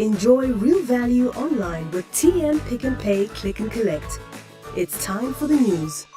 Enjoy real value online with TM Pick and Pay Click and Collect. It's time for the news.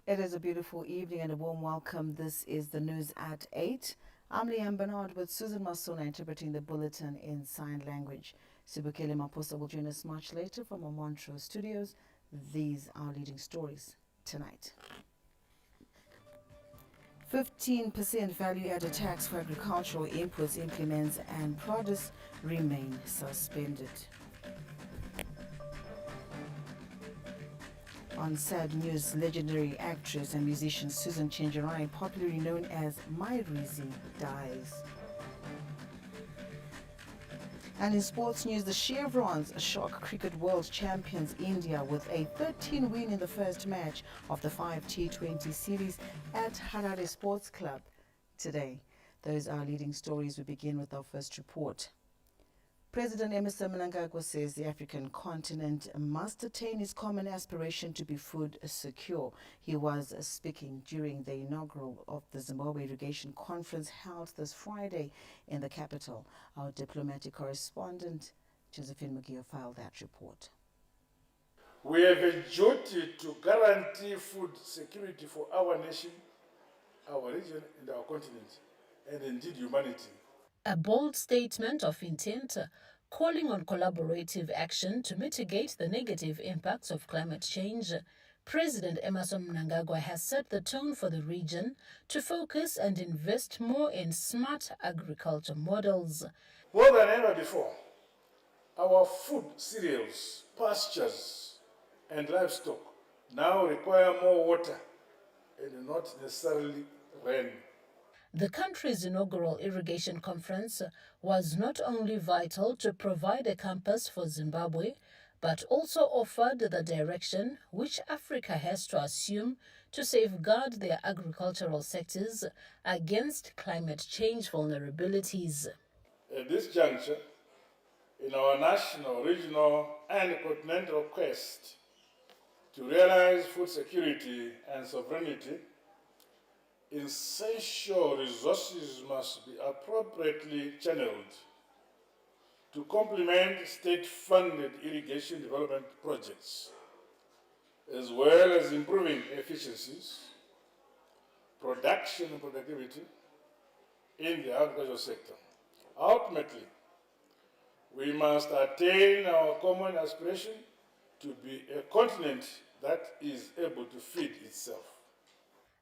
It is a beautiful evening and a warm welcome. This is the news at 8. I'm Liam Bernard with Susan Masona interpreting the bulletin in sign language. Sibukele Maposa will join us much later from our Montreux studios. These are leading stories tonight. 15% value-added tax for agricultural inputs, implements and produce remain suspended. On sad news, legendary actress and musician Susan Chirai, popularly known as Myrizi, dies. And in sports news, the Chevrons shock Cricket World Champions India with a 13 win in the first match of the 5 T20 series at Harari Sports Club today. Those are leading stories. We begin with our first report. President Emerson Mnangagwa says the African continent must attain its common aspiration to be food secure. He was speaking during the inaugural of the Zimbabwe Irrigation Conference held this Friday in the capital. Our diplomatic correspondent, Josephine Mugio, filed that report. We have a duty to guarantee food security for our nation, our region, and our continent, and indeed humanity. A bold statement of intent calling on collaborative action to mitigate the negative impacts of climate change. President Emerson Mnangagwa has set the tone for the region to focus and invest more in smart agriculture models. More than ever before, our food, cereals, pastures, and livestock now require more water and not necessarily rain. The country's inaugural irrigation conference was not only vital to provide a campus for Zimbabwe, but also offered the direction which Africa has to assume to safeguard their agricultural sectors against climate change vulnerabilities. At this juncture, in our national, regional, and continental quest to realize food security and sovereignty, essential resources must be appropriately channeled to complement state-funded irrigation development projects, as well as improving efficiencies, production and productivity in the agricultural sector. Ultimately, we must attain our common aspiration to be a continent that is able to feed itself.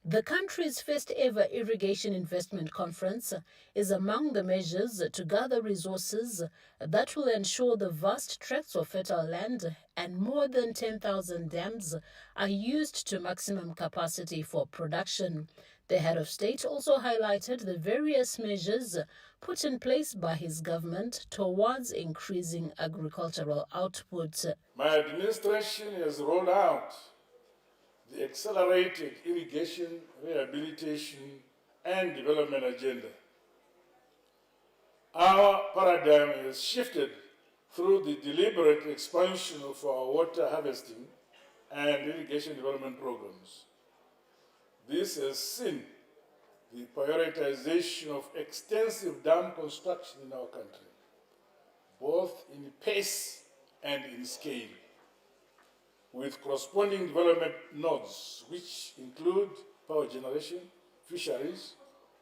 The country's first ever irrigation investment conference is among the measures to gather resources that will ensure the vast tracts of fertile land and more than 10,000 dams are used to maximum capacity for production. The head of state also highlighted the various measures put in place by his government towards increasing agricultural output. My administration has rolled out the Accelerated Irrigation, Rehabilitation and Development Agenda. Our paradigm has shifted through the deliberate expansion of our water harvesting and irrigation development programs. This has seen the prioritization of extensive dam construction in our country, both in pace and in scale, with corresponding development nodes, which include power generation, fisheries,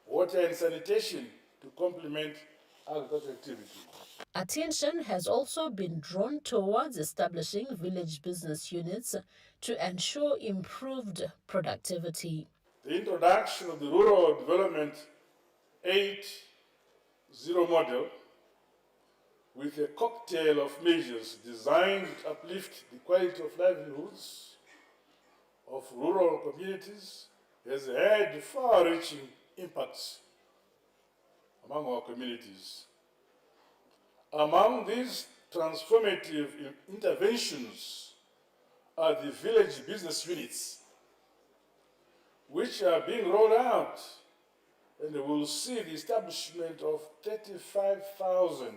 water and sanitation to complement agricultural activity. Attention has also been drawn towards establishing village business units to ensure improved productivity. The introduction of the Rural Development 8.0 model with a cocktail of measures designed to uplift the quality of livelihoods of rural communities has had far-reaching impacts among our communities. Among these transformative interventions are the village business units, which are being rolled out, and will see the establishment of 35,000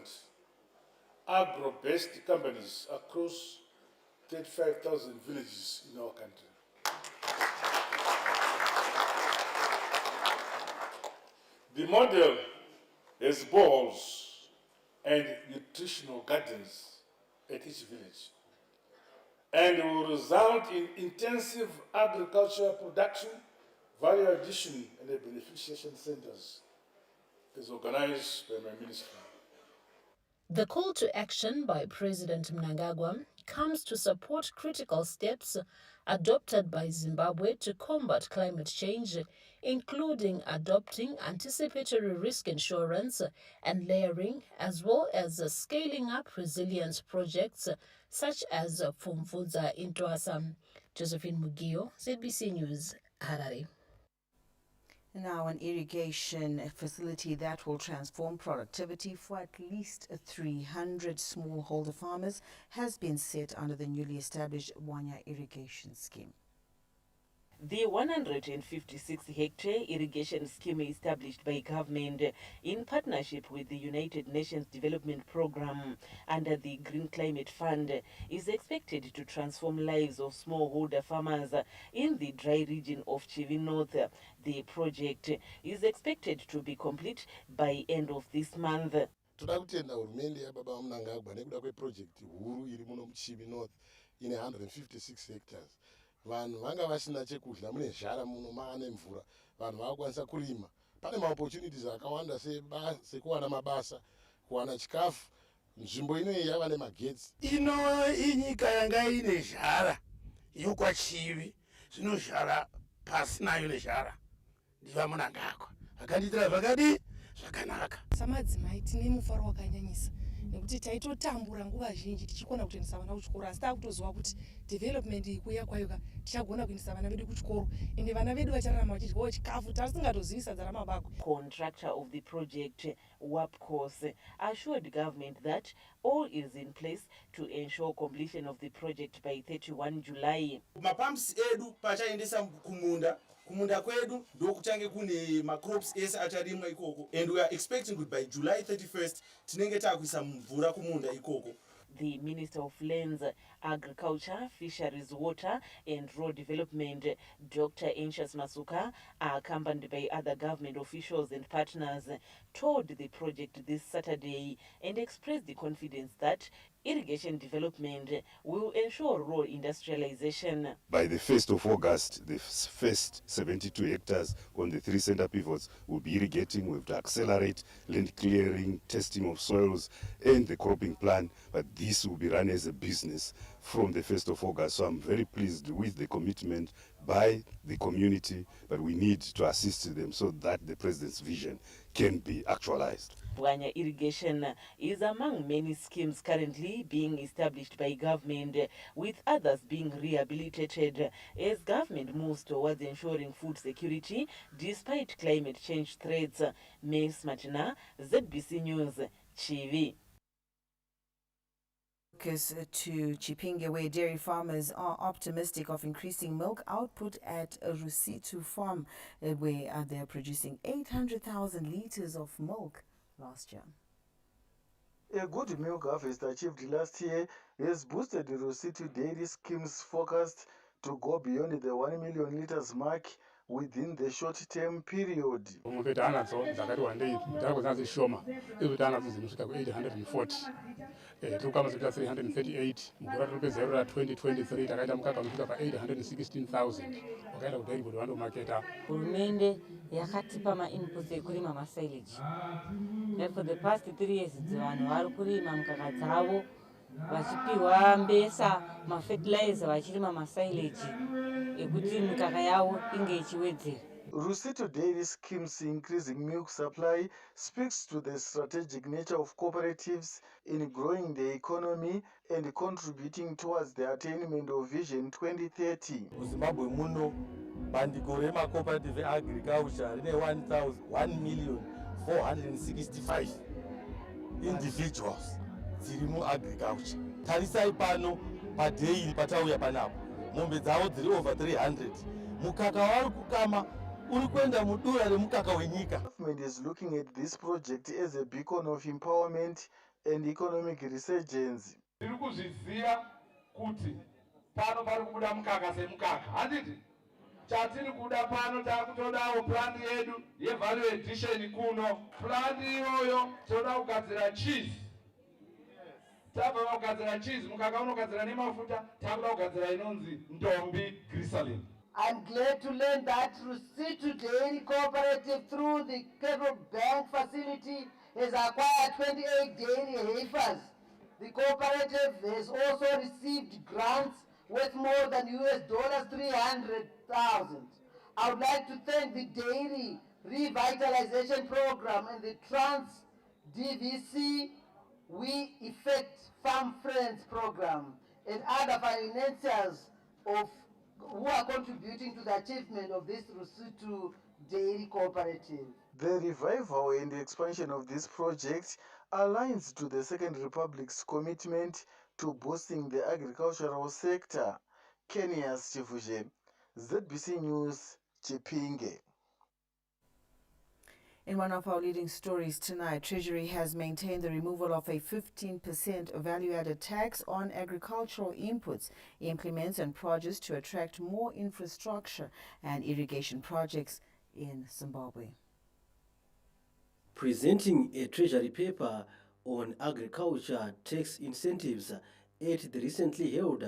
agro-based companies across 35,000 villages in our country. The model has balls and nutritional gardens at each village, and will result in intensive agricultural production, value addition, and the beneficiation centers as organized by my ministry. The call to action by President Mnangagwa comes to support critical steps adopted by Zimbabwe to combat climate change, including adopting anticipatory risk insurance and layering, as well as scaling up resilience projects such as Fumfuza Intwasa. Josephine Mugio, ZBC News, Harari. Now, an irrigation facility that will transform productivity for at least 300 smallholder farmers has been set under the newly established Wanya Irrigation Scheme. The 156-hectare irrigation scheme established by government in partnership with the United Nations Development Programme under the Green Climate Fund is expected to transform lives of smallholder farmers in the dry region of Chivi North. The project is expected to be complete by end of this month. Toda kutenda hurumende yababa Mnangagwa nekuda kweprojekti huru iri muno muChivi North ine 156 hectares. Vanhu vanga vasina chekudya, mune zhara muno maane mvura, vanhu vakwanisa kurima. Pane maopportunities akawanda sekuwana mabasa, kuwana chikafu. Nzvimbo inoyi yava nemagetsi. Ino inyika yanga ine zhara yokwaChivi, zvino zhara pasi nayo nezhara. Ndiva Mnangagwa akandiitira zvakadi zvakanaka. Samadzimai tine mufaro wakanyanyisa nekuti taitotambura nguva zhinji tichikona kutoendesa vana kuchikoro, asi takutoziva kuti development ikuya kwayo tichagona kuendesa vana vedu kuchikoro, ende vana vedu vachararama vachidyawo chikafu tasingatozivisa sadza ramabako. Contractor of the project, WAPCOS, assured government that all is in place to ensure completion of the project by 31 July. Mapumps edu pachaendesa kumunda kwedu ndokutange kune macrops ese acharimwa ikoko, and we are expecting that by July 31st tinenge takuisa mvura kumunda ikoko. The Minister of Lands, Agriculture, Fisheries, Water and Rural Development, Dr. Anxious Masuka, accompanied by other government officials and partners, toured the project this Saturday and expressed the confidence that irrigation development will ensure rural industrialization. By the 1st of August, the first 72 hectares on the 3 center pivots will be irrigating. We have to accelerate land clearing, testing of soils and the cropping plan, but this will be run as a business from the 1st of August. So I'm very pleased with the commitment by the community, but we need to assist them so that the President's vision can be actualized. Wanya Irrigation is among many schemes currently being established by government, with others being rehabilitated as government moves towards ensuring food security despite climate change threats. Mace Martina, ZBC News, Chivi. To Chipinge, where dairy farmers are optimistic of increasing milk output at Rusitu farm, where they are producing 800,000 liters of milk last year. A good milk harvest achieved last year has boosted the Rusitu dairy scheme's forecast to go beyond the 1 million liters mark within the short-term period. Tukama 338 mugora topezera 2023 takaita mukaka unosvika pa 816,000 wakaenda kudairy board vandomaketa. Hurumende yakatipa ma-inputs ekurima ma-silage. For the past 3 years vanhu vari kurima mukaka dzavo vachipiwa mbesa, ma-fertilizer, vachirima ma-silage ekuti mikaka yavo inge ichiwedzera. Rusito Dairy Scheme's increasing milk supply speaks to the strategic nature of cooperatives in growing the economy and contributing towards the attainment of Vision 2030. muzimbabwe muno bandiko remacooperative eagriculture rine 1,465 individuals dziri muagriculture. Tarisai pano padheiri patauya panapo mombe dzavo dziri over 300. Mukaka wari kukama uri kuenda mudura remukaka wenyika. Government is looking at this project as a beacon of empowerment and economic resurgence. Tiri kuzviziva kuti pano pari kubuda mukaka semukaka, handiti? Chatiri kuda pano takutodawo plan yedu yevalue addition kuno. Plan iyoyo toda kugadzira cheese. Tabva kugadzira cheese, mukaka unogadzira nemafuta, takuda kugadzira inonzi ndombi glycerin. I'm glad to learn that Rusito Dairy Cooperative through the Capital Bank facility has acquired 28 dairy heifers. The cooperative has also received grants worth more than $300,000. I would like to thank the Dairy Revitalization Program and the Trans DVC We Effect Farm Friends Program and other financiers who are contributing to the achievement of this Rusito Dairy Cooperative. The revival and expansion of this project aligns to the Second Republic's commitment to boosting the agricultural sector. Kenya's Chifuje, ZBC News, Chipinge. In one of our leading stories tonight, Treasury has maintained the removal of a 15% value-added tax on agricultural inputs, implements and produce to attract more infrastructure and irrigation projects in Zimbabwe. Presenting a Treasury paper on agriculture tax incentives at the recently held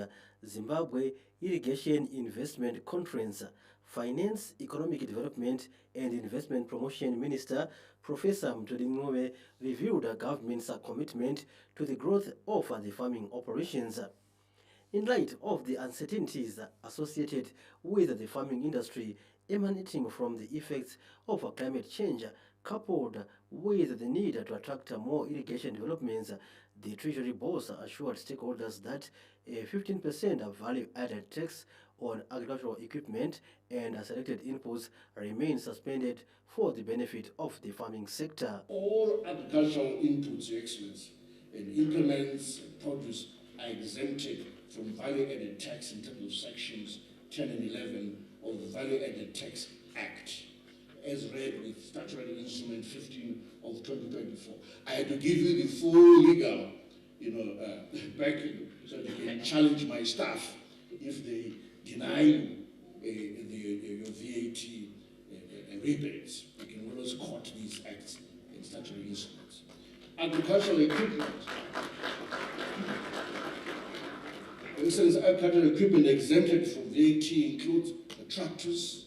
Zimbabwe Irrigation Investment Conference, Finance, Economic Development and Investment Promotion Minister Professor Mtodingove reviewed the government's commitment to the growth of the farming operations. In light of the uncertainties associated with the farming industry emanating from the effects of climate change, coupled with the need to attract more irrigation developments, the Treasury boss assured stakeholders that a 15% value-added tax on agricultural equipment and selected inputs remain suspended for the benefit of the farming sector. All agricultural inputs, Your Excellency, and implements and produce are exempted from value-added tax in terms of sections 10 and 11 of the Value-Added Tax Act, as read with statutory instrument 15 of 2024. I had to give you the full legal, backing so they can challenge my staff if they deny you your VAT rebates. You can always court these acts and statutory instruments. Agricultural equipment. For instance, agricultural equipment exempted from VAT includes tractors,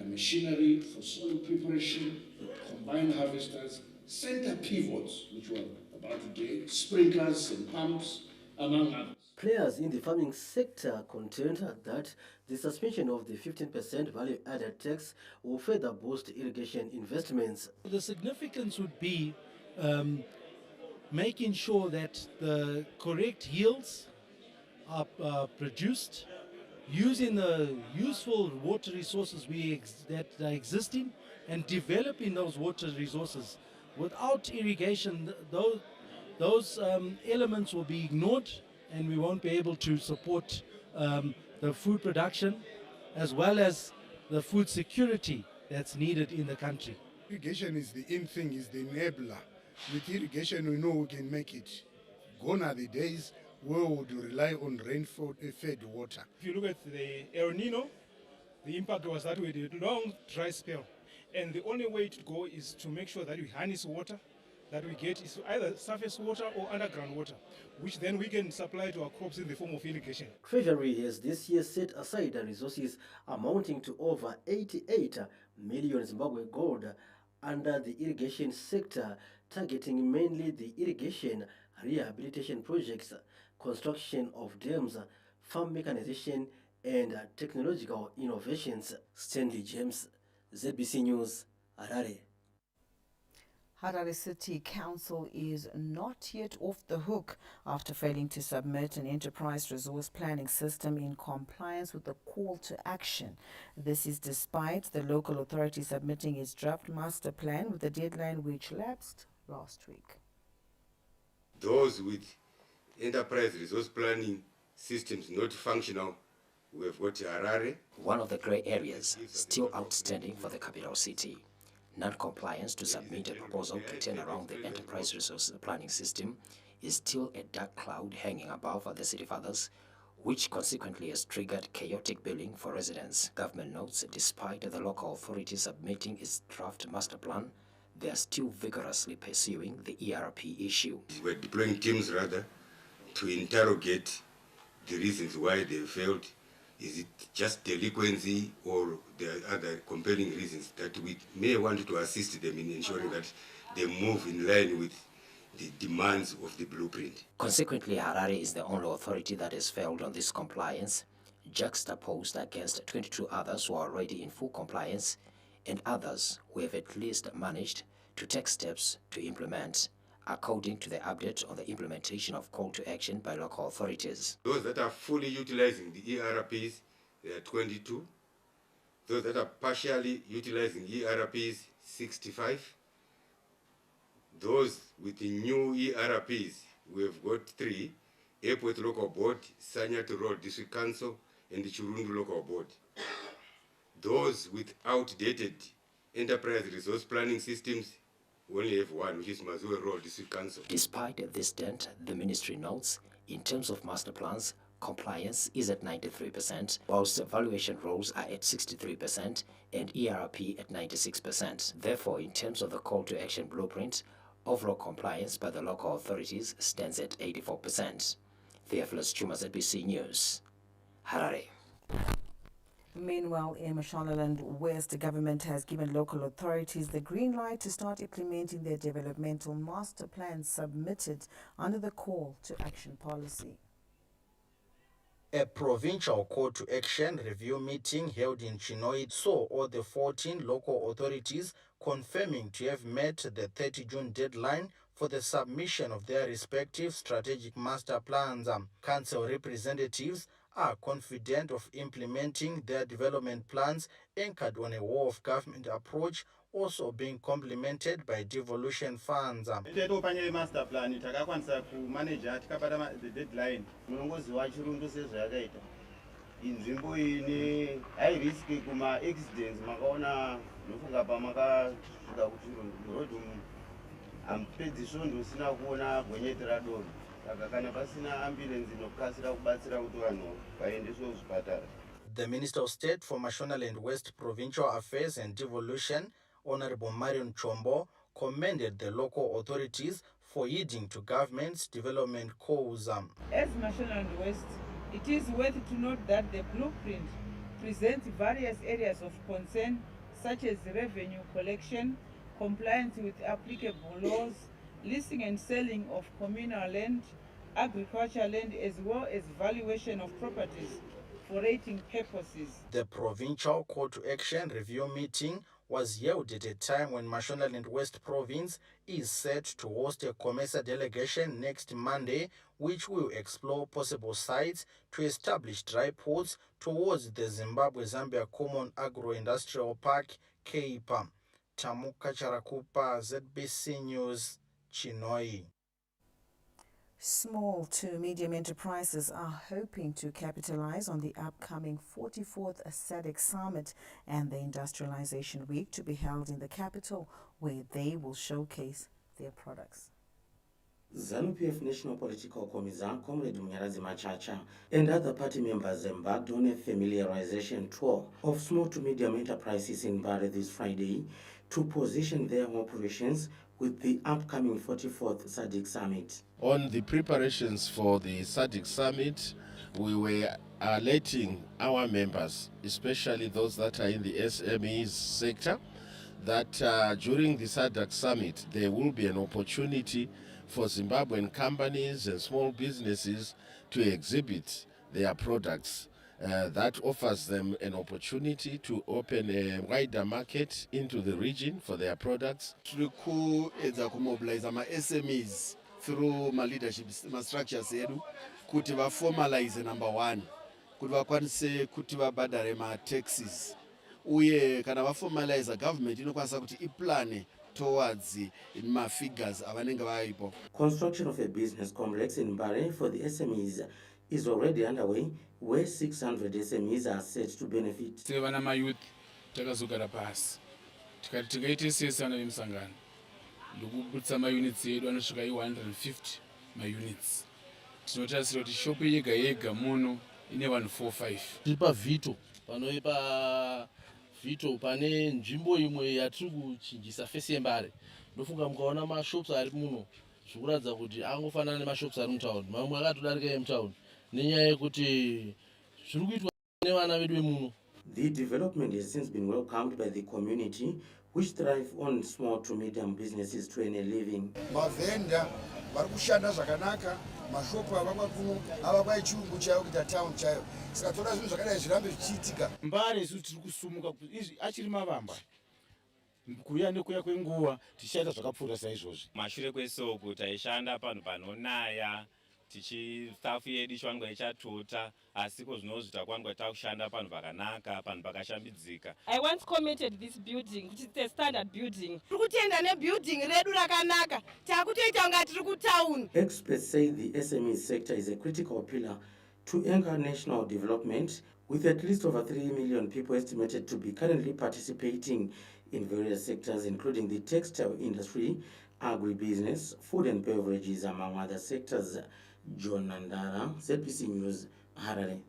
machinery for soil preparation, combine harvesters, center pivots, which were about today, sprinklers and pumps, among others. Players in the farming sector contend that the suspension of the 15% value-added tax will further boost irrigation investments. The significance would be making sure that the correct yields are produced, using the useful water resources that are existing, and developing those water resources. Without irrigation, those elements will be ignored, and we won't be able to support the food production as well as the food security that's needed in the country. Irrigation is the in thing, is the enabler. With irrigation, we know we can make it. Gone are the days where we would rely on rain-fed water. If you look at the El Nino, the impact was that we had a long dry spell. And the only way to go is to make sure that we harness water that we get is either surface water or underground water, which then we can supply to our crops in the form of irrigation. Treasury has this year set aside resources amounting to over 88 million Zimbabwe gold under the irrigation sector, targeting mainly the irrigation rehabilitation projects, construction of dams, farm mechanization, and technological innovations. Stanley James, ZBC News, Harare. Harari City Council is not yet off the hook after failing to submit an enterprise resource planning system in compliance with the call to action. This is despite the local authority submitting its draft master plan with the deadline which lapsed last week. Those with enterprise resource planning systems not functional, we have got Harare. One of the grey areas still outstanding for the capital city. Non-compliance to submit a proposal to turn around the enterprise resource planning system is still a dark cloud hanging above the city fathers, which consequently has triggered chaotic billing for residents. Government notes, despite the local authority submitting its draft master plan, they are still vigorously pursuing the ERP issue. We're deploying teams rather to interrogate the reasons why they failed. Is it just delinquency or there are other compelling reasons that we may want to assist them in ensuring that they move in line with the demands of the blueprint? Consequently, Harare is the only authority that has failed on this compliance, juxtaposed against 22 others who are already in full compliance and others who have at least managed to take steps to implement, according to the update on the implementation of call to action by local authorities. Those that are fully utilizing the ERPs, there are 22. Those that are partially utilizing ERPs, 65. Those with the new ERPs, we have got 3. Airport Local Board, Sanyat Road District Council, and the Churundu Local Board. Those with outdated enterprise resource planning systems, we only have 1, which is Mazue Road District Council. Despite this dent, the ministry notes, in terms of master plans, compliance is at 93%, whilst evaluation roles are at 63% and ERP at 96%. Therefore, in terms of the call to action blueprint, overall compliance by the local authorities stands at 84%. Theophilus Chuma, ZBC News, Harare. Meanwhile, in Mashonaland West, the government has given local authorities the green light to start implementing their developmental master plans submitted under the call to action policy. A provincial call to action review meeting held in Chirai saw all the 14 local authorities confirming to have met the 30 June deadline for the submission of their respective strategic master plans. Council representatives are confident of implementing their development plans anchored on a whole of government approach, also being complemented by devolution funds. Master plan takakwanisa kumanage tikabata the deadline munongoziva chirundu sezvayakaita inzvimbo ine high risk kuma accidents makaona ndofunga pamakasvika kuti road hampedzi svondo usina kuona gonyeti radoro saka kana pasina ambulance inokasira kubatsira kuti vanhu vaendeswe kuzvipatara. The Minister of State for Mashonaland West Provincial Affairs and Devolution, Honorable Marion Chombo, commended the local authorities for heeding to government's development calls. As Mashonaland West, it is worth to note that the blueprint presents various areas of concern such as revenue collection, compliance with applicable laws, leasing and selling of communal land, agricultural land, as well as valuation of properties for rating purposes. The provincial call to action review meeting was held at a time when Mashonaland West Province is set to host a COMESA delegation next Monday, which will explore possible sites to establish dry ports towards the Zimbabwe-Zambia Common Agro-Industrial Park, KIPA. Tamuka Charakupa, ZBC News, Chirai. Small to medium enterprises are hoping to capitalize on the upcoming 44th SADC Summit and the Industrialization Week to be held in the capital, where they will showcase their products. ZANU-PF National Political Commissar Comrade Munyarazi Machacha and other party members embarked on a familiarization tour of small to medium enterprises in Bari this Friday to position their operations with the upcoming 44th SADC Summit. On the preparations for the SADC Summit, we were alerting our members, especially those that are in the SMEs sector, that during the SADC Summit, there will be an opportunity for Zimbabwean companies and small businesses to exhibit their products That offers them an opportunity to open a wider market into the region for their products. Tiri kuedza kumobilize SMEs through leadership structures edu kuti formalize number one, kuti vakwanise kuti vabhadhare taxes, uye kana formalize government inokwanisa kuti iplane towards figures avanenge vaipo. Construction of a business complex in Mbare for the SMEs is already underway, where 600 SMEs are set to benefit. Sevana mayouth takazogara pasi tikati tingaite sesana vemusangano ndokubudisa maunits edu anosvika 150 maunits. Tinotarisira kuti shopu yega yega muno ine vanhu 4-5. Tiripa vhito panoipa vhito pane nzvimbo imwe yatiri kuchinjisa fesi yeMbare. Ndofunga mukaona mashops ari muno zvikuratidza kuti angofanana nemashops ari mutaundi, mamwe akatodarika emutaundi nenyaya yekuti zviri kuitwa nevana vedu vemuno. The development has since been welcomed by the community, which thrive on small to medium businesses to earn a living. Mavenda vari kushanda zvakanaka, mashopu avakwa kuno avakwa chirungu chayo kuita town chayo. Saka toda zvinhu zvakadai zvirambe zvichiitika. Mbare isu tiri kusumuka izvi achiri mavamba. Kuya nekuya kwenguva tichaita zvakapfuura saizvozvi. Mashure kwesoko taishanda panhu panonaya, staff yedu ichiwanikwa ichatota, asi kozvinozvi takuwanikwa takushanda panhu pakanaka, panhu pakashambidzika. I once commented this building, which is a standard building. Tikutenda nebuilding redu rakanaka, takutoita kunga tiri kutown. Experts say the SME sector is a critical pillar to anchor national development, with at least over 3 million people estimated to be currently participating in various sectors, including the textile industry, agribusiness, food and beverages, among other sectors. John Nandara, ZBC News, Harari.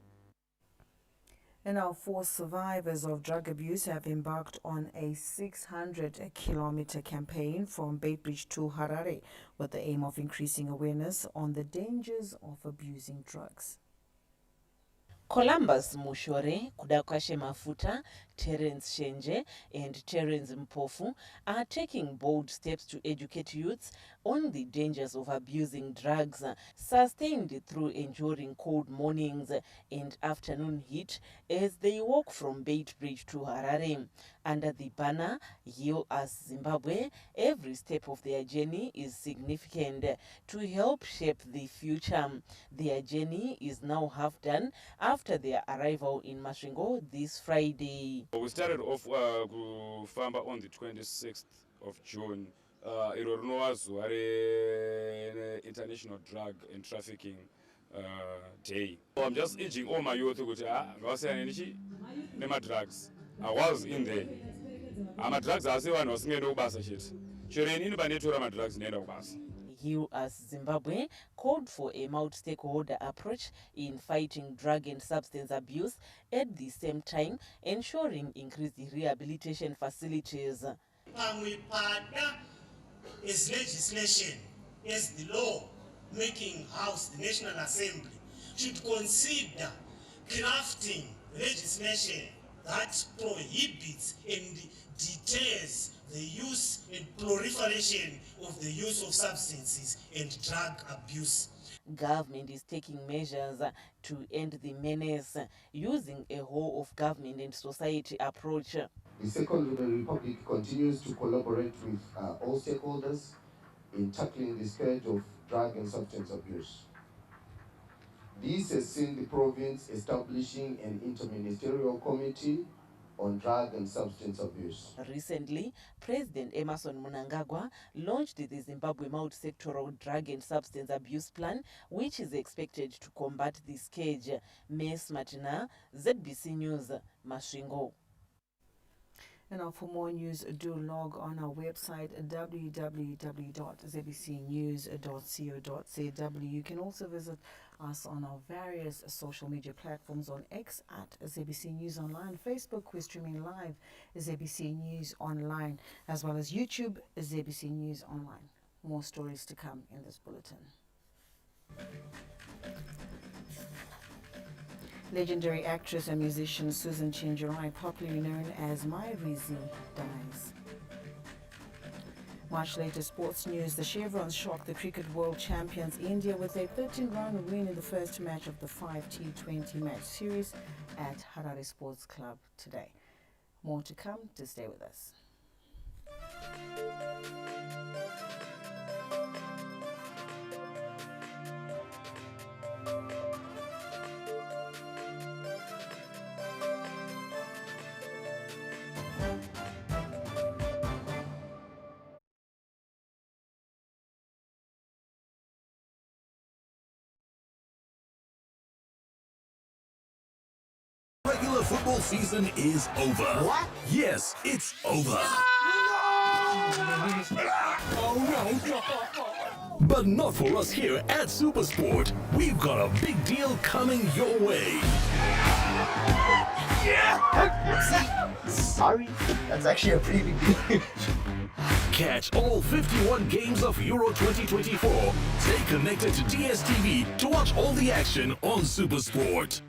And now 4 survivors of drug abuse have embarked on a 600-kilometer campaign from Beitbridge to Harare with the aim of increasing awareness on the dangers of abusing drugs. Columbus Mushore, Kudakashe Mafuta, Terence Shenje and Terence Mpofu are taking bold steps to educate youths on the dangers of abusing drugs, sustained through enduring cold mornings and afternoon heat as they walk from Beitbridge to Harare. Under the banner, Heal Us Zimbabwe, every step of their journey is significant to help shape the future. Their journey is now half done after their arrival in Masvingo this Friday. We started off kufamba on the 26th of June. Iro rinova zuva International Drug and Trafficking Day. I'm just urging all my youth kuti ngavasiyane nemadrugs. I was in there. Amadrugs asi vanhu vasingaende kubasa chete. Chero inini panditora madrugs ndinoenda kubasa. Heal Us Zimbabwe called for a multi-stakeholder approach in fighting drug and substance abuse, at the same time ensuring increased rehabilitation facilities. As legislation, as the law making house, the National Assembly should consider crafting legislation that prohibits and deters the use and proliferation of the use of substances and drug abuse. Government is taking measures to end the menace using a whole of government and society approach. The Second Republic continues to collaborate with all stakeholders in tackling the scourge of drug and substance abuse. This has seen the province establishing an interministerial committee on drug and substance abuse. Recently, President Emerson Mnangagwa launched the Zimbabwe multi-sectoral drug and substance abuse plan, which is expected to combat the scourge. Mes Martina, ZBC News, Masvingo. And now for more news, do log on our website www.zbcnews.co.za. You can also visit us on our various social media platforms on X at ZBC News Online, Facebook, we're streaming live ZBC News Online, as well as YouTube, ZBC News Online. More stories to come in this bulletin. Legendary actress and musician Susan Chirai, popularly known as My Rizzy, dies. Much later sports news, the Chevrons shocked the cricket world champions India with a 13-run win in the first match of the 5 T20 match series at Harari Sports Club today. More to come, to stay with us. Regular football season is over. What? Yes, it's over. No! Oh no! But not for us here at Supersport. We've got a big deal coming your way. Yeah! Sorry, that's actually a pretty big deal. Catch all 51 games of Euro 2024. Stay connected to DSTV to watch all the action on Supersport.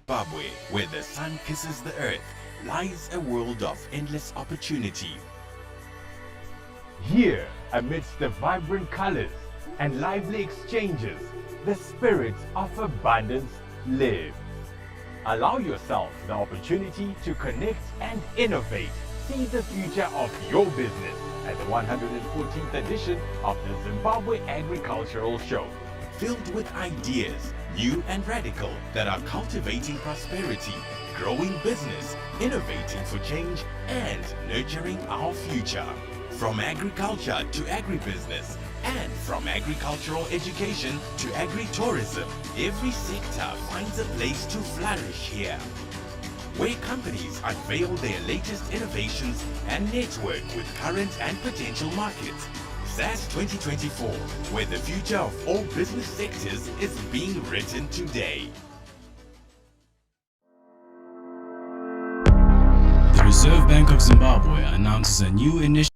Zimbabwe, where the sun kisses the earth, lies a world of endless opportunity. Here, amidst the vibrant colors and lively exchanges, the spirit of abundance lives. Allow yourself the opportunity to connect and innovate. See the future of your business at the 114th edition of the Zimbabwe Agricultural Show. Filled with ideas, new and radical, that are cultivating prosperity, growing business, innovating for change, and nurturing our future. From agriculture to agribusiness, and from agricultural education to agri-tourism, every sector finds a place to flourish here, where companies unveil their latest innovations and network with current and potential markets. SAS 2024, where the future of all business sectors is being written today. The Reserve Bank of Zimbabwe announces a new initiative.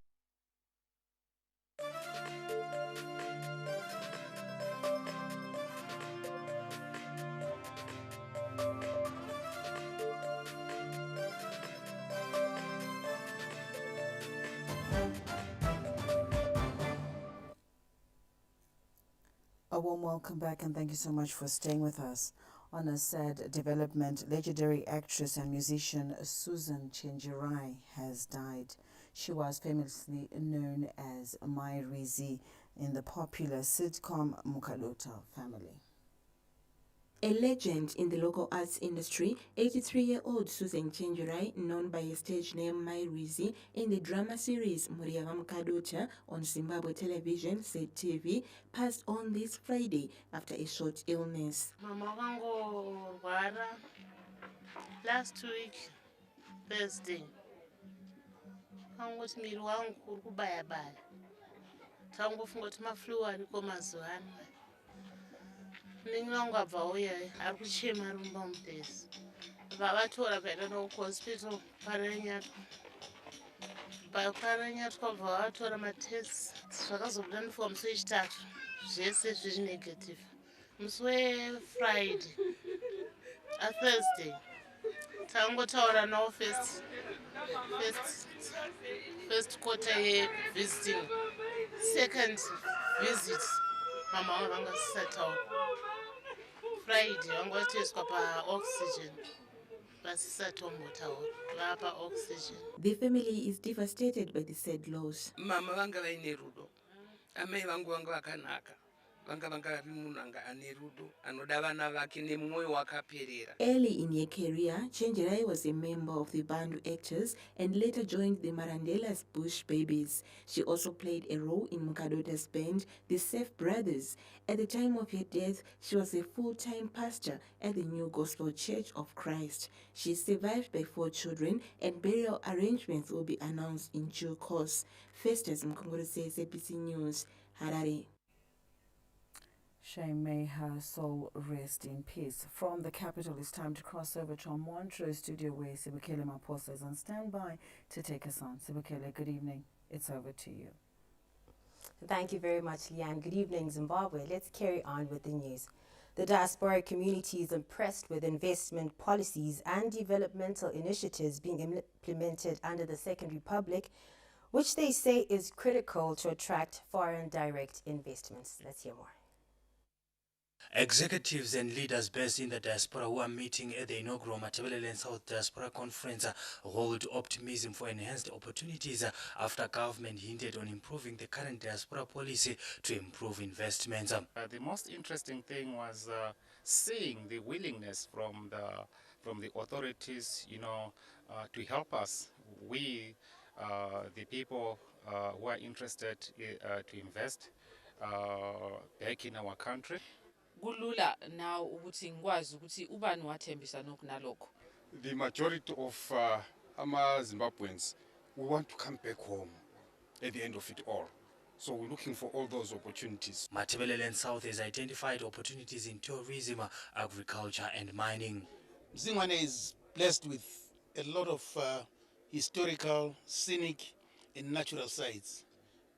A warm welcome back and thank you so much for staying with us. On a sad development, legendary actress and musician Susan Chirai has died. She was famously known as Mai Rizi in the popular sitcom Mukalota family. A legend in the local arts industry, 83-year-old Susan Chirai, known by her stage name Mai Rizi, in the drama series Muriyaga Mukadota on Zimbabwe television, ZTV, passed on this Friday after a short illness. Mama wangorwara last week, Thursday. Angoti miri wangu uri kubaya-baya. Tangofunga kuti maflu ariko mazuva ano. Ningi wangu abva auya ari kuchema rumba mudhezi. Vavatora kaenda nawo kuhospital parenyatwa. Parenyatwa bva vatora matests. Zvakazobuda ndifuka musi wechitatu. Zvese zviri negative. Musi weFriday. Thursday. Tangotaura nawo first quarter ye-visiting. Second visit, mama wangu vanga sisataura. Friday wangu vatoiswa pa-oxygen. Vasisatombotauра, vapa oxygen. The family is devastated by the sad loss. Mama vanga vaine rudo. Amai vangu vanga vakanaka. Vanga vari munhu anga ane rudo, anoda vana vake nemwoyo wakaperera. Early in her career, Chirai was a member of the Bantu Actors and later joined the Marandela's Bush Babies. She also played a role in Mukadota's band, the Safe Brothers. At the time of her death, she was a full-time pastor at the New Gospel Church of Christ. She is survived by 4 children and burial arrangements will be announced in due course. Festus Mkongoro says ABC News, Harari. Shame, may her soul rest in peace. From the capital, it's time to cross over to our Montreux studio where Sibukele Maposa is on standby to take us on. Sibukele, good evening. It's over to you. Thank you very much, Leanne. Good evening, Zimbabwe. Let's carry on with the news. The diaspora community is impressed with investment policies and developmental initiatives being implemented under the Second Republic, which they say is critical to attract foreign direct investments. Let's hear more. Executives and leaders based in the diaspora who are meeting at the inaugural Matabeleland South Diaspora Conference hold optimism for enhanced opportunities after government hinted on improving the current diaspora policy to improve investments. The most interesting thing was seeing the willingness from the authorities, to help us. We, the people who are interested to invest back in our country. Kulula now ukuthi ngikwazi ukuthi ubani wathembisa nokunalokho. The majority of Zimbabweans, we want to come back home at the end of it all. So we're looking for all those opportunities. Matabeleland South has identified opportunities in tourism, agriculture and mining. Zimwane is blessed with a lot of historical, scenic and natural sites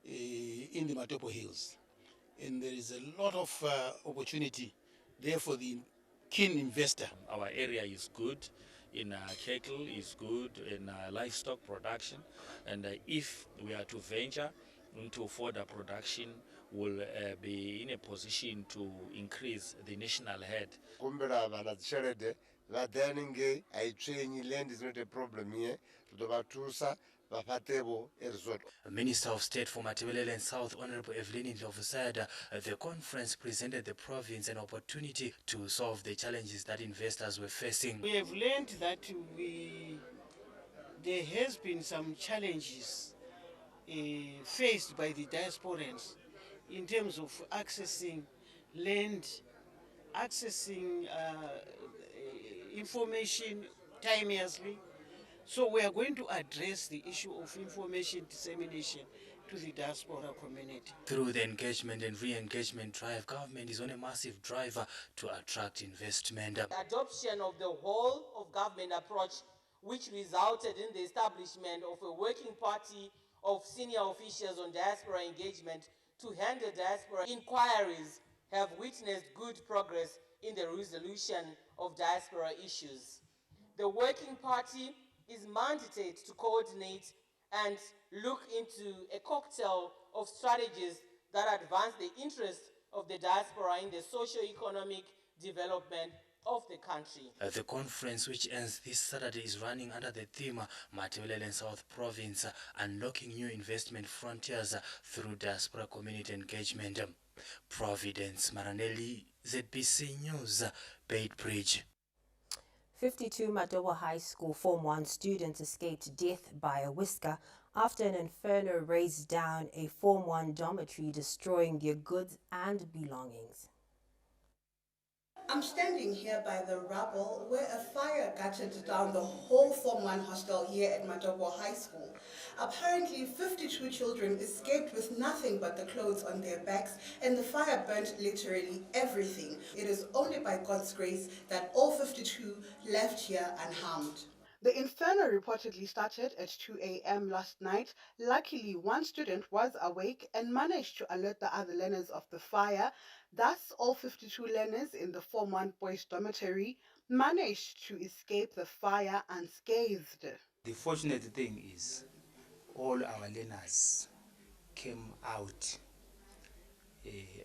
in the Matopo Hills. And there is a lot of opportunity there for the keen investor. Our area is good in cattle, is good in livestock production, and if we are to venture into further production, we'll be in a position to increase the national head. Land is not a problem here. Minister of State for Matabeleland South, Honorable Evelyn Ndlovu, said the conference presented the province an opportunity to solve the challenges that investors were facing. We have learned that there has been some challenges faced by the diasporans in terms of accessing land, accessing information timeously. So we are going to address the issue of information dissemination to the diaspora community. Through the engagement and re-engagement drive, government is on a massive drive to attract investment. Adoption of the whole of government approach, which resulted in the establishment of a working party of senior officials on diaspora engagement to handle diaspora inquiries, have witnessed good progress in the resolution of diaspora issues. The working party is mandated to coordinate and look into a cocktail of strategies that advance the interests of the diaspora in the socio-economic development of the country. The conference, which ends this Saturday, is running under the theme Matabeleland South Province, Unlocking New Investment Frontiers through Diaspora Community Engagement. Providence Maranelli, ZBC News, Beitbridge. 52 Matobo High School Form 1 students escaped death by a whisker after an inferno razed down a Form 1 dormitory, destroying their goods and belongings. I'm standing here by the rubble where a fire gutted down the whole Form 1 hostel here at Matobo High School. Apparently, 52 children escaped with nothing but the clothes on their backs, and the fire burnt literally everything. It is only by God's grace that all 52 left here unharmed. The inferno reportedly started at 2 a.m. last night. Luckily, one student was awake and managed to alert the other learners of the fire. Thus, all 52 learners in the Form 1 boys' dormitory managed to escape the fire unscathed. The fortunate thing is all our learners came out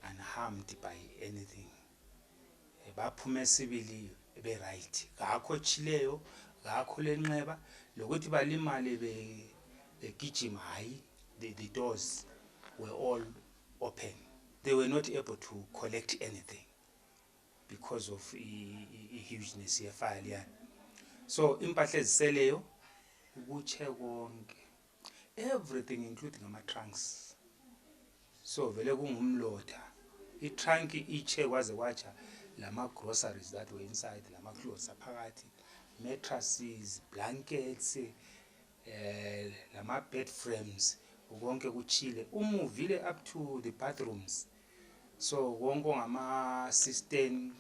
unharmed by anything. Baphume sibili be right. Ngakho chileyo, ngakho lenxeba lokuthi balimale begijima hayi, the doors were all open. They were not able to collect anything because of hugeness of fire. So impahla eziseleyo ukuche konke, everything including ama trunks. So vele kungumlotha. I-trunk iche kwaze kwacha lama groceries that were inside, lama clothes aphakathi, mattresses, blankets, lama bed frames, konke kuchile. Umuvile up to the bathrooms. So konke ngama cistern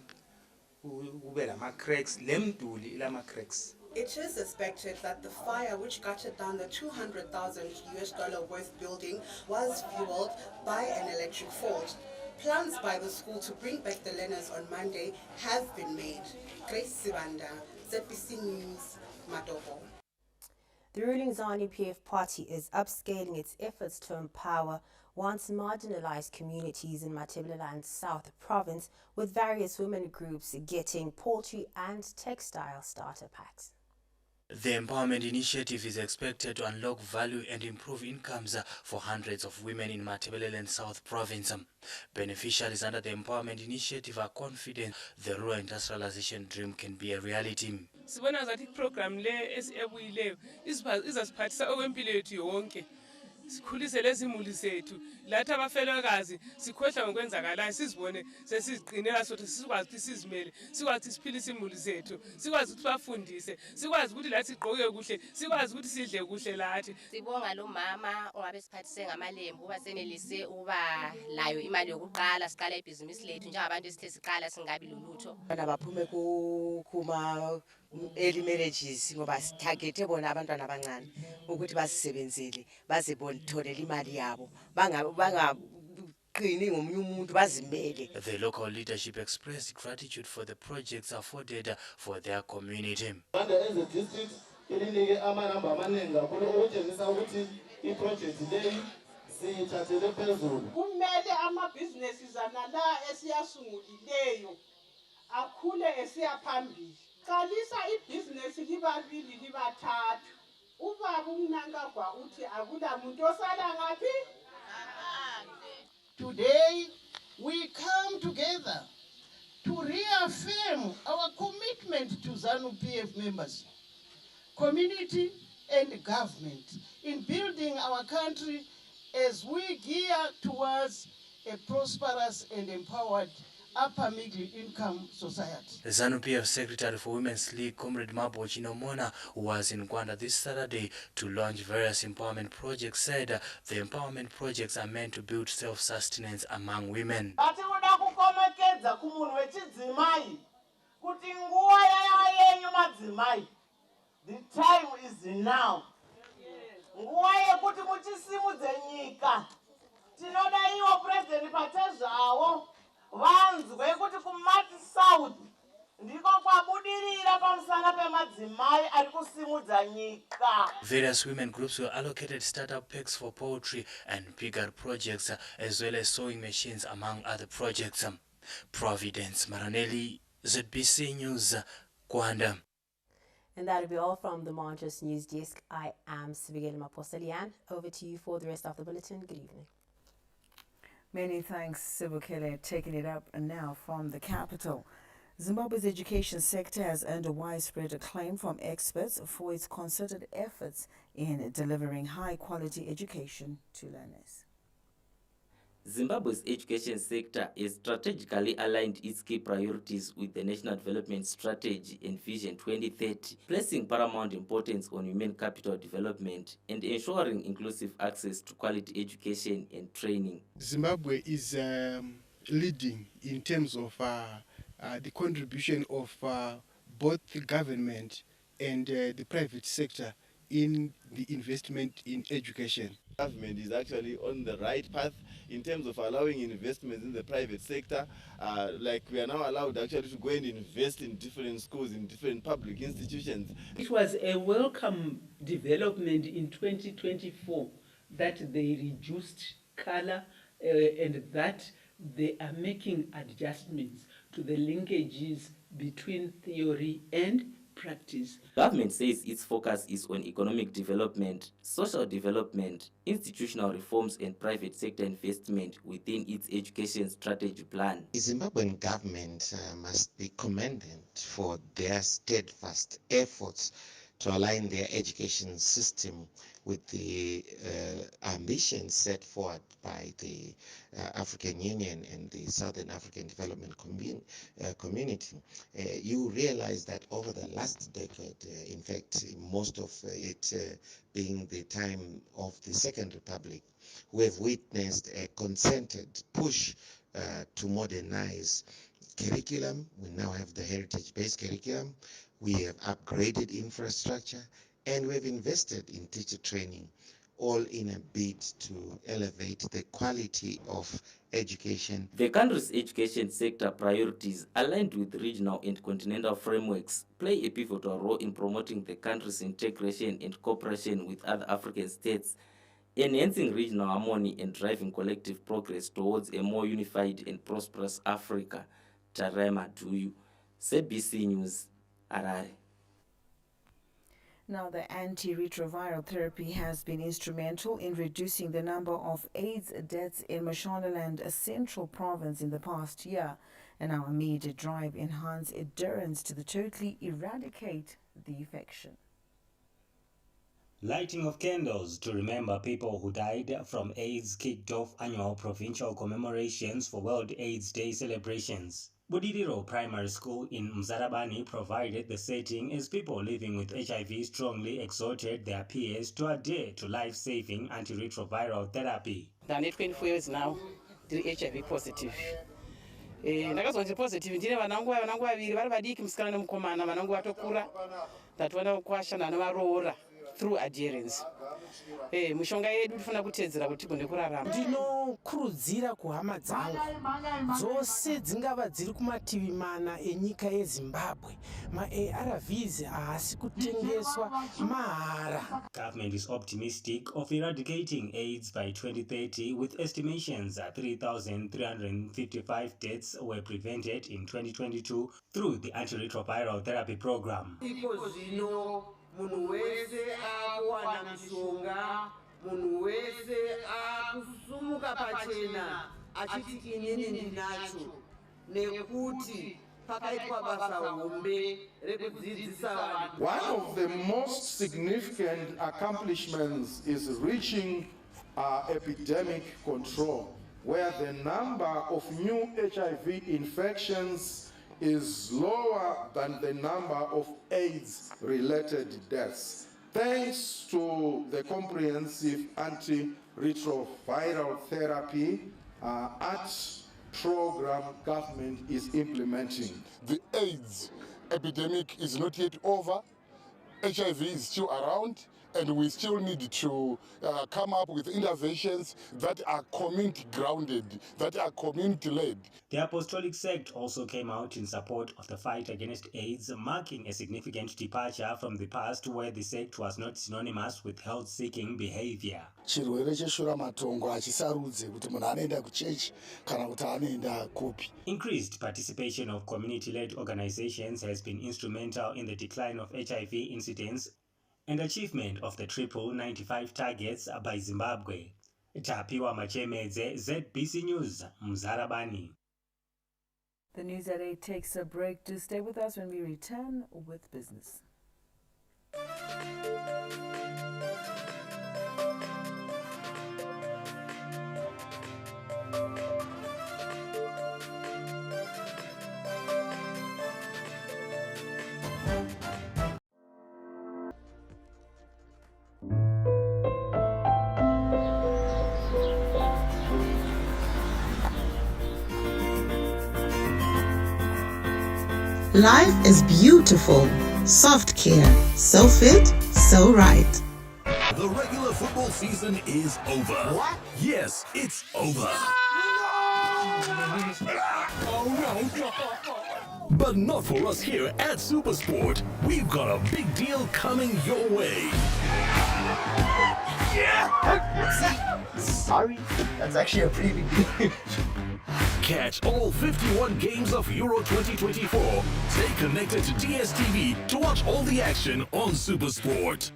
ube lama cracks, lemduli lama cracks. It is suspected that the fire, which gutted down the $200,000 worth building, was fueled by an electric fault. Plans by the school to bring back the learners on Monday have been made. Grace Sibanda, ZBC News, Matobo. The ruling ZANU-PF party is upscaling its efforts to empower once marginalized communities in Matabeleland South Province, with various women groups getting poultry and textile starter packs. The empowerment initiative is expected to unlock value and improve incomes for hundreds of women in Matabeleland South Province. Beneficiaries under the empowerment initiative are confident the rural industrialization dream can be a reality. Sibona zathi program le ebuyileyo izasiphathisa okwempilo yethu yonke. Sikhulise lezi imuli zethu lathi abafelokazi sikhohlwa ngokwenzakalayo sizibone sesiziqinela sothi sikwazi ukuthi sizimele sikwazi ukuthi siphilise imuli zethu sikwazi ukuthi bafundise sikwazi ukuthi lathi sigqoke kuhle sikwazi ukuthi sidle kuhle lathi. Sibonga lo mama ongabe siphathise ngamalembu uba senelise uba layo imali yokuqala siqala ibhizinisi lethu njengabantu esithe siqala singabi lulutho. Bana baphume kuma early marriages ngoba sitargete bona abantwana abancane ukuthi basisebenzele baze bonitholela imali yabo bangaqini ngomunye umuntu bazimele. The local leadership expressed gratitude for the projects afforded for their community. As a district ilinike amanamba amaningi kakhulu okutshengisa ukuthi iproject leyi siyithathele phezulu. Kumele amabhizinesi zanala esiyasungulileyo akhule esiya phambili. Qalisa ibhizinesi libabili libathathu. Ubaba uMnankagwa uthi akula muntu osala ngaphi? Today we come together to reaffirm our commitment to ZANU-PF members, community and government in building our country as we gear towards a prosperous and empowered upper middle income society. The ZANU-PF Secretary for Women's League, Comrade Mabo Chinomona, who was in Gwanda this Saturday to launch various empowerment projects, said the empowerment projects are meant to build self-sustenance among women. The time is now. Vanzwe kuti kumati South ndiko kwabudirira pamusana pemadzimai ari kusimudza nyika. Various women groups were allocated startup packs for poultry and piggery projects, as well as sewing machines, among other projects. Providence Maranelli, ZBC News, Gwanda. And that'll be all from the Montrose News Desk. I am Sibigele Maposelian. Over to you for the rest of the bulletin. Good evening. Many thanks, Sibukele, taking it up now from the capital. Zimbabwe's education sector has earned a widespread acclaim from experts for its concerted efforts in delivering high-quality education to learners. Zimbabwe's education sector has strategically aligned its key priorities with the National Development Strategy and Vision 2030, placing paramount importance on human capital development and ensuring inclusive access to quality education and training. Zimbabwe is leading in terms of the contribution of both the government and the private sector in the investment in education. Government is actually on the right path in terms of allowing investments in the private sector. Like we are now allowed actually to go and invest in different schools, in different public institutions. It was a welcome development in 2024 that they reduced color and that they are making adjustments to the linkages between theory and practice. Government says its focus is on economic development, social development, institutional reforms and private sector investment within its education strategy plan. The Zimbabwean government must be commended for their steadfast efforts to align their education system with the ambitions set forward by the African Union and the Southern African Development Community. You realize that over the last decade, in fact, most of it being the time of the Second Republic, we have witnessed a concerted push to modernize curriculum. We now have the heritage-based curriculum. We have upgraded infrastructure, and we've invested in teacher training all in a bid to elevate the quality of education. The country's education sector priorities, aligned with regional and continental frameworks, play a pivotal role in promoting the country's integration and cooperation with other African states, enhancing regional harmony and driving collective progress towards a more unified and prosperous Africa. Tarema Duyu, CBC News, Harari. Now, the antiretroviral therapy has been instrumental in reducing the number of AIDS deaths in Mashonaland, a central province, in the past year, and now amid a drive enhance adherence to the totally eradicate the infection. Lighting of candles to remember people who died from AIDS kicked off annual provincial commemorations for World AIDS Day celebrations. Budiriro Primary School in Mzarabani provided the setting as people living with HIV strongly exhorted their peers to adhere to life-saving antiretroviral therapy. Done 24 years now, HIV positive. Ndakazonzi positive ndine vanangu vaviri vari vadiki musikana nemukomana vanangu vatokura ndatoona kukwashana navaroora through adherence. Mishonga yedu tifana kutedzera kuti tigone kurarama. Ndinokurudzira kuhama dzangu dzose dzingava dziri kumativi mana enyika yeZimbabwe ma-ARVs haasi kutengeswa mahara. Government is optimistic of eradicating AIDS by 2030 with estimations that 3,355 deaths were prevented in 2022 through the antiretroviral therapy program. Munhu wese akuwana mishonga, munhu wese akusumuka pachena achiti inini ndinacho nekuti pakaitwa basa hombe rekudzidzisa vanhu. One of the most significant accomplishments is reaching epidemic control, where the number of new HIV infections is lower than the number of AIDS-related deaths. Thanks to the comprehensive antiretroviral therapy program government is implementing. The AIDS epidemic is not yet over. HIV is still around, and we still need to come up with interventions that are community-grounded, that are community-led. The Apostolic Sect also came out in support of the fight against AIDS, marking a significant departure from the past where the sect was not synonymous with health-seeking behavior. Chirwere cheshuramatongo hachisarudze kuti munhu anoenda kuchechi kana kuti anoenda kupi. Increased participation of community-led organizations has been instrumental in the decline of HIV incidence and achievement of the triple 95 targets by Zimbabwe. Tapiwa Machemedze, ZBC News, Mzarabani. The News at 8 takes a break. Do stay with us when we return with business. Life is beautiful. Soft care. So fit, so right. The regular football season is over. What? Yes, it's over. Oh no. But not for us here at Supersport. We've got a big deal coming your way. Sorry, that's actually a pretty big deal. Catch all 51 games of Euro 2024. Stay connected to DSTV to watch all the action on Supersport.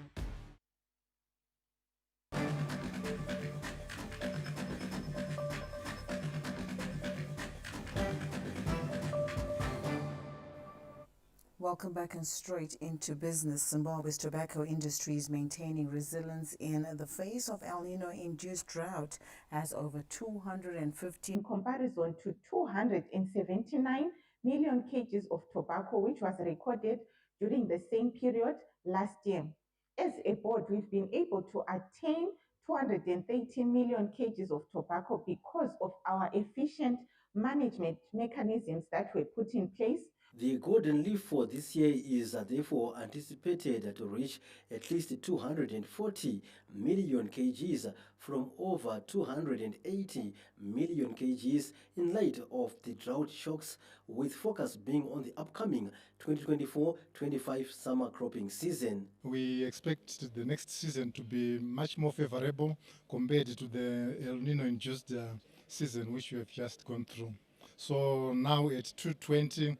Welcome back and straight into business. Zimbabwe's tobacco industry is maintaining resilience in the face of El Nino-induced drought as over 250 in comparison to 279 million kgs of tobacco, which was recorded during the same period last year. As a board, we've been able to attain 213 million kgs of tobacco because of our efficient management mechanisms that were put in place. The golden leaf for this year is therefore anticipated to reach at least 240 million kgs from over 280 million kgs in light of the drought shocks, with focus being on the upcoming 2024-25 summer cropping season. We expect the next season to be much more favorable compared to the El Nino-induced season which we have just gone through. So now at 220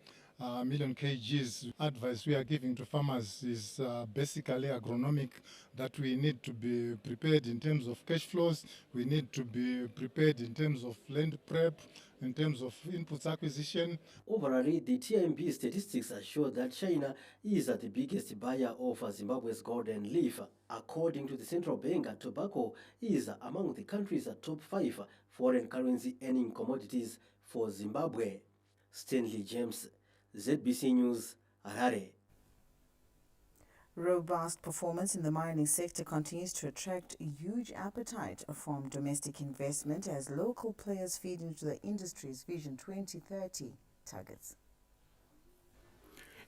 million kgs, advice we are giving to farmers is basically agronomic, that we need to be prepared in terms of cash flows, we need to be prepared in terms of land prep, in terms of inputs acquisition. Overall, the TMB statistics show that China is the biggest buyer of Zimbabwe's golden leaf. According to the central bank, tobacco is among the country's top 5 foreign currency earning commodities for Zimbabwe. Stanley James, ZBC News, Harare. Robust performance in the mining sector continues to attract huge appetite from domestic investment as local players feed into the industry's Vision 2030 targets.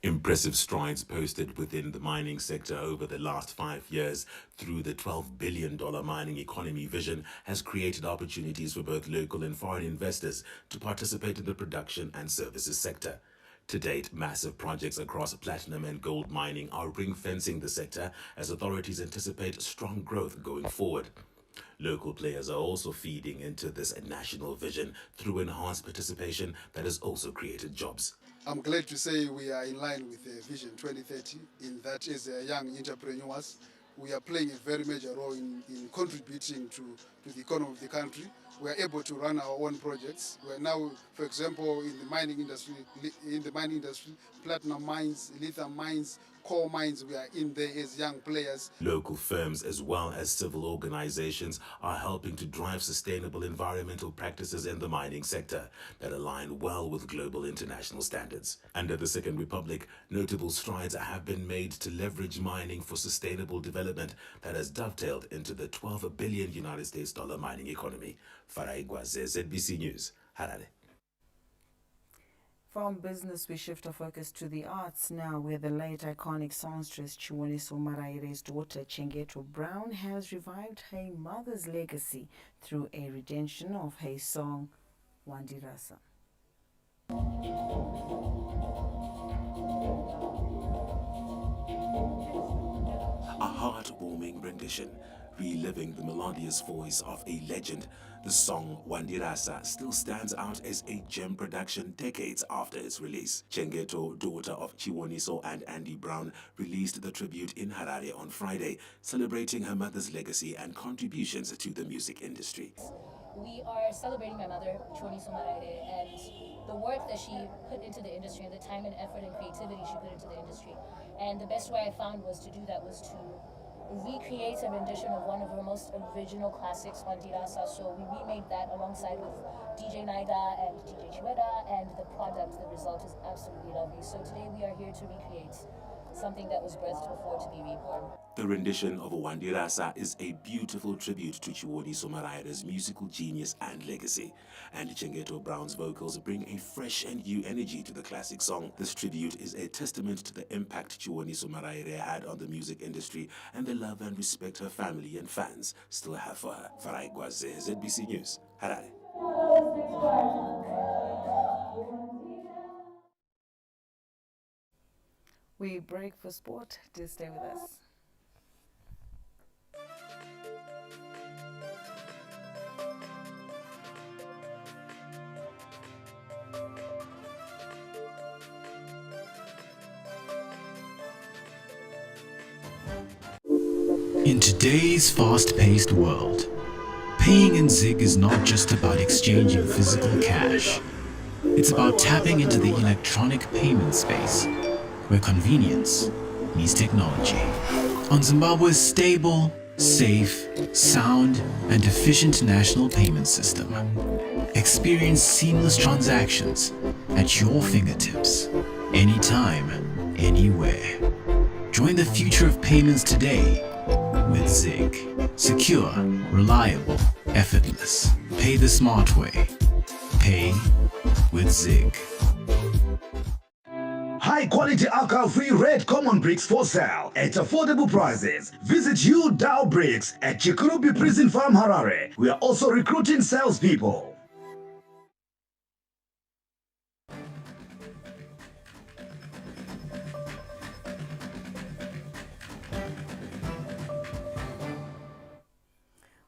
Impressive strides posted within the mining sector over the last 5 years through the $12 billion mining economy vision has created opportunities for both local and foreign investors to participate in the production and services sector. To date, massive projects across platinum and gold mining are ring-fencing the sector as authorities anticipate strong growth going forward. Local players are also feeding into this national vision through enhanced participation that has also created jobs. I'm glad to say we are in line with Vision 2030 in that as young entrepreneurs, we are playing a very major role in contributing to the economy of the country. We are able to run our own projects. We are now, for example, in the mining industry, platinum mines, lithium mines, coal mines, we are in there as young players. Local firms as well as civil organizations are helping to drive sustainable environmental practices in the mining sector that align well with global international standards. Under the Second Republic, notable strides have been made to leverage mining for sustainable development that has dovetailed into the $12 billion United States mining economy. Farai Gwaze, ZBC News, Harare. From business, we shift our focus to the arts now, where the late iconic songstress Chiwoniso Maraire's daughter Chengeto Brown has revived her mother's legacy through a rendition of her song Wandirasa. A heartwarming rendition, reliving the melodious voice of a legend. The song Wandirasa still stands out as a gem production decades after its release. Chengeto, daughter of Chiwoniso and Andy Brown, released the tribute in Harare on Friday, celebrating her mother's legacy and contributions to the music industry. We are celebrating my mother, Chiwoniso Maraire, and the work that she put into the industry and the time and effort and creativity she put into the industry. And the best way I found was to do that was to recreate a rendition of one of her most original classics, Wandirasa. So we remade that alongside with DJ Naida and DJ Chiweda, and the product, the result is absolutely lovely. So today we are here to recreate something that was birthed before to be reborn. The rendition of Wandirasa is a beautiful tribute to Chiwoniso Maraire's musical genius and legacy, and Chengeto Brown's vocals bring a fresh and new energy to the classic song. This tribute is a testament to the impact Chiwoniso Maraire had on the music industry and the love and respect her family and fans still have for her. Farai Gwaze, ZBC News, Harare. We break for sport. Do stay with us. In today's fast-paced world, paying in ZIG is not just about exchanging physical cash. It's about tapping into the electronic payment space, where convenience meets technology. On Zimbabwe's stable, safe, sound, and efficient national payment system, experience seamless transactions at your fingertips, anytime, anywhere. Join the future of payments today with ZIG. Secure, reliable, effortless. Pay the smart way. Pay with ZIG. high-quality alcohol-free red common bricks for sale at affordable prices. Visit U Dow Bricks at Chikurubi Prison Farm, Harare. We are also recruiting salespeople.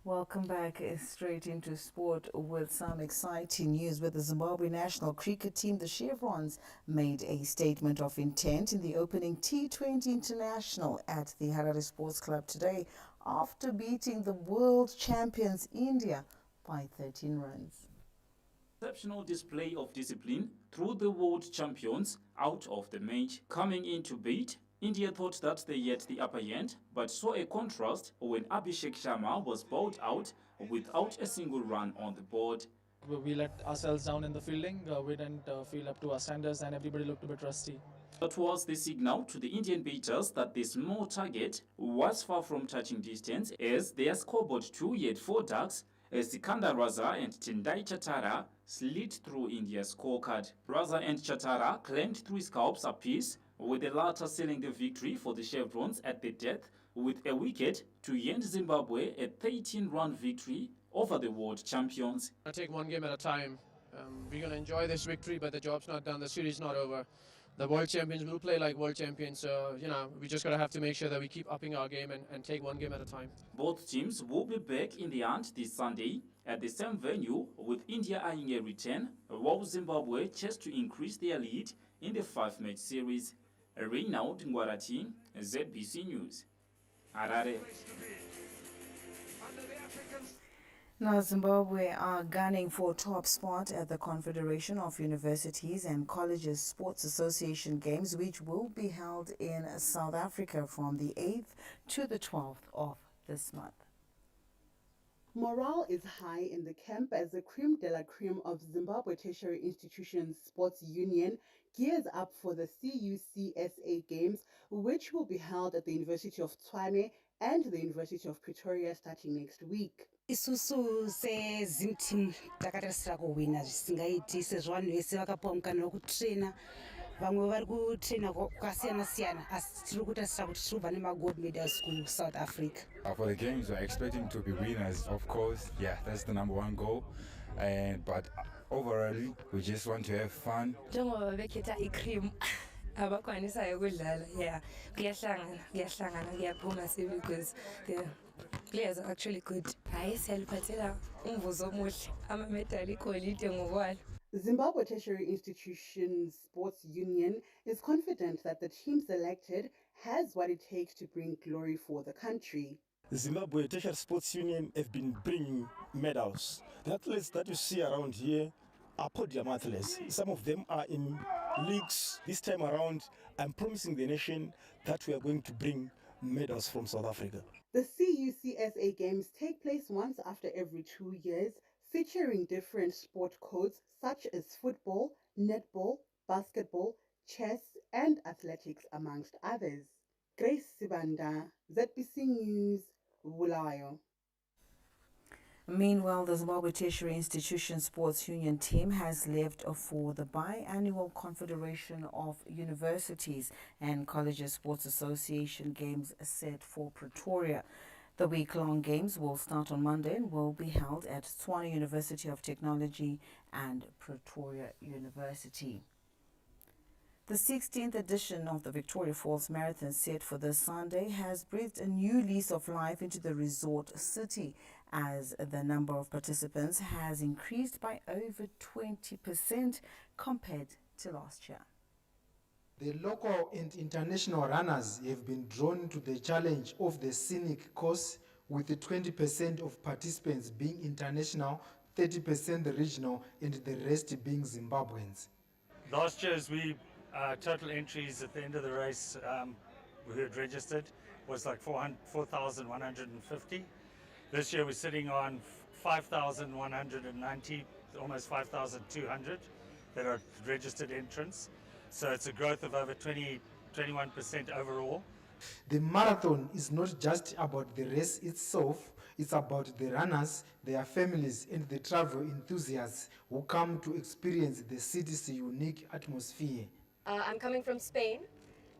Welcome back straight into sport with some exciting news. With the Zimbabwe national cricket team, the Chevrons made a statement of intent in the opening T20 International at the Harari Sports Club today after beating the world champions India by 13 runs. Exceptional display of discipline threw the world champions out of the match. Coming in to beat, India thought that they had the upper hand, but saw a contrast when Abhishek Sharma was bowled out without a single run on the board. We let ourselves down in the fielding. We didn't feel up to our standards, and everybody looked a bit rusty. That was the signal to the Indian batters that the small target was far from touching distance, as their scoreboard too had 4 ducks as Sikandar Raza and Tendai Chatara slid through India's scorecard. Raza and Chatara claimed 3 scalps apiece, with the latter sealing the victory for the Chevrons at the death with a wicket to hand Zimbabwe a 13-run victory over the world champions. I'll take one game at a time. We're going to enjoy this victory, but the job's not done, the series not over. The world champions will play like world champions, so, we just got to have to make sure that we keep upping our game and take one game at a time. Both teams will be back in the hunt this Sunday at the same venue, with India eyeing a return, while Zimbabwe chase to increase their lead in the 5-match series. Reynaud Ngwarati, ZBC News. Harare. Now, Zimbabwe are gunning for top spot at the Confederation of Universities and Colleges Sports Association Games, which will be held in South Africa from the 8th to the 12th of this month. Morale is high in the camp as the creme de la creme of Zimbabwe Tertiary Institutions Sports Union gears up for the CSA Games, which will be held at the University of Tshwane and the University of Pretoria starting next week. isusu se-Zim team takatarisa kuwina zvisingaiti sezvo vanhu vese vakapiwa mukana wekutrena vamwe vari kutrena kwakasiyana-siyana asi tiri kutarisa kuti tiri kubva nemagold medals kuSouth Africa. For the games, we're expecting to be winners, of course. Yeah, that's the #1 goal. But overall, we just want to have fun. Njengoba bekhetha icream abakwanisayo ukudlala, yeah, kuyahlangana kuyaphuma sibi because the players are actually good. Hayi siyaliphathela umvuzo omuhle, amamedali igolide ngokwalo. Zimbabwe Tertiary Institutions Sports Union is confident that the team selected has what it takes to bring glory for the country. The Zimbabwe Tertiary Sports Union have been bringing medals. The athletes that you see around here are podium athletes. Some of them are in leagues. This time around, I'm promising the nation that we are going to bring medals from South Africa. The CUCSA Games take place once after every 2 years, featuring different sport codes such as football, netball, basketball, chess, and athletics, amongst others. Grace Sibanda, ZBC News, Bulawayo. Meanwhile, the Zimbabwe Tertiary Institution Sports Union team has left for the biannual Confederation of Universities and Colleges Sports Association Games set for Pretoria. The week-long games will start on Monday and will be held at Tshwane University of Technology and Pretoria University. The 16th edition of the Victoria Falls Marathon set for this Sunday has breathed a new lease of life into the resort city as the number of participants has increased by over 20% compared to last year. The local and international runners have been drawn to the challenge of the scenic course, with the 20% of participants being international, 30% regional, and the rest being Zimbabweans. Last year's total entries at the end of the race who had registered was like 4,150. This year we're sitting on 5,190, almost 5,200 that are registered entrants. So it's a growth of over 21% overall. The marathon is not just about the race itself, it's about the runners, their families, and the travel enthusiasts who come to experience the city's unique atmosphere. I'm coming from Spain,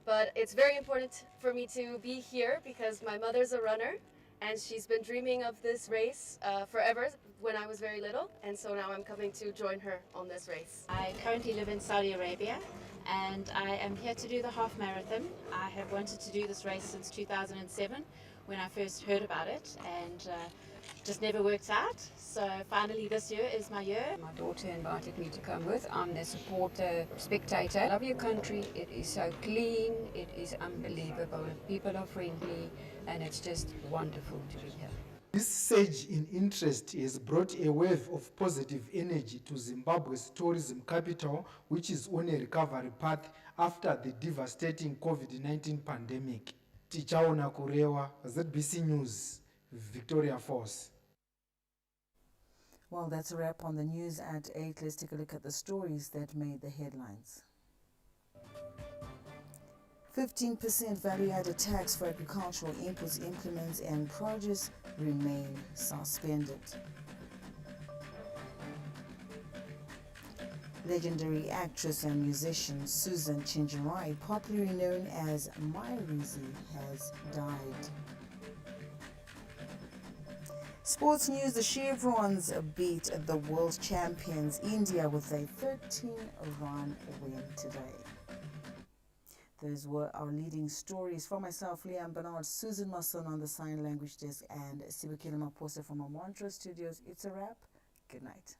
but it's very important for me to be here because my mother's a runner and she's been dreaming of this race forever when I was very little, and so now I'm coming to join her on this race. I currently live in Saudi Arabia and I am here to do the half marathon. I have wanted to do this race since 2007 when I first heard about it, and just never worked out. So finally this year is my year. My daughter invited me to come with. I'm the supporter, spectator. Love your country. It is so clean. It is unbelievable. People are friendly and it's just wonderful to be here. This surge in interest has brought a wave of positive energy to Zimbabwe's tourism capital, which is on a recovery path after the devastating COVID-19 pandemic. Tichaona Kurewa, ZBC News, Victoria Falls. Well, that's a wrap on the news at 8. Let's take a look at the stories that made the headlines. 15% value-added tax for agricultural inputs, implements and produce remain suspended. Legendary actress and musician Susan Chirai, popularly known as Myrizi, has died. Sports news, the Chevrons beat the world champions India with a 13-run win today. Those were our leading stories. For myself, Liam Bernard, Susan Mason on the sign language desk, and Sibukile Maposa from our Montreux studios. It's a wrap. Good night.